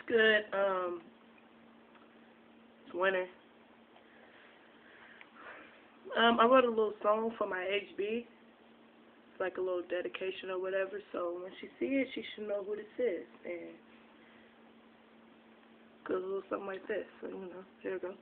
good. It's winter. I wrote a little song for my HB. It's like a little dedication or whatever. So when she sees it, she should know who this is. And goes a little something like this. So here we go.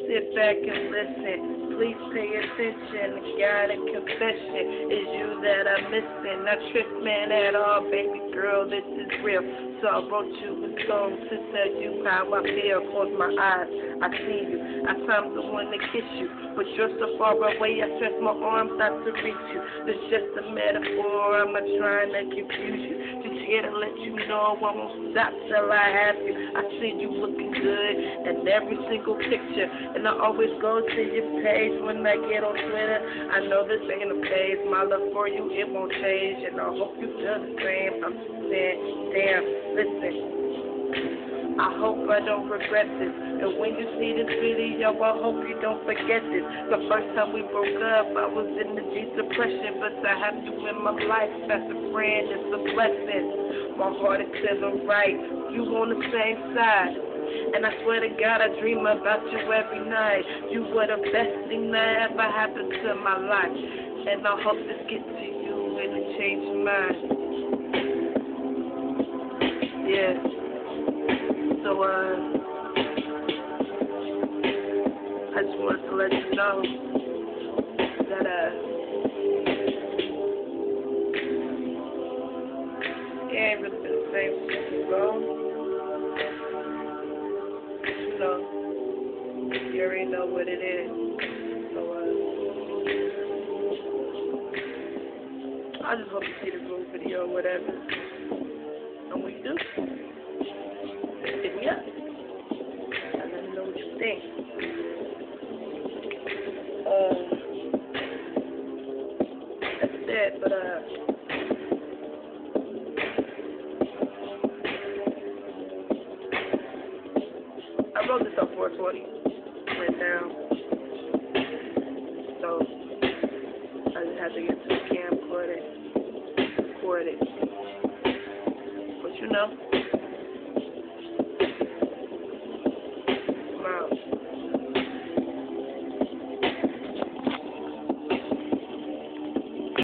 Sit back and listen. Please pay attention. Got a confession. It's you that I'm missing. Not trick man at all, baby girl. This is real. So I wrote you a song to tell you how I feel. Close my eyes, I see you. At times I want to kiss you, but you're so far away. I stretch my arms out to reach you. It's just a metaphor. I'm not trying to confuse you. Just here to let you know I won't stop till I have you. I see you looking good in every single picture, and I always go to your page when I get on Twitter. I know this ain't a phase. My love for you, it won't change, and I hope you feel the same. I'm just saying, damn, listen. I hope I don't regret this. And when you see this video, I hope you don't forget this. The first time we broke up, I was in the deep depression, but to have you in my life as a friend is a blessing. My heart is feeling right. You on the same side. And I swear to God, I dream about you every night. You were the best thing that ever happened to my life. And I hope this gets to you and it changes mine. Yeah. So, I just wanted to let you know that, it ain't really been the same since you gone. You know, you already know what it is. So, I just hope you see the little video or whatever. And when you do, hit me up. And let me know what you think. That's it, but, I wrote this on 420 right now. So, I just had to get to the camcorder, record it. But you know.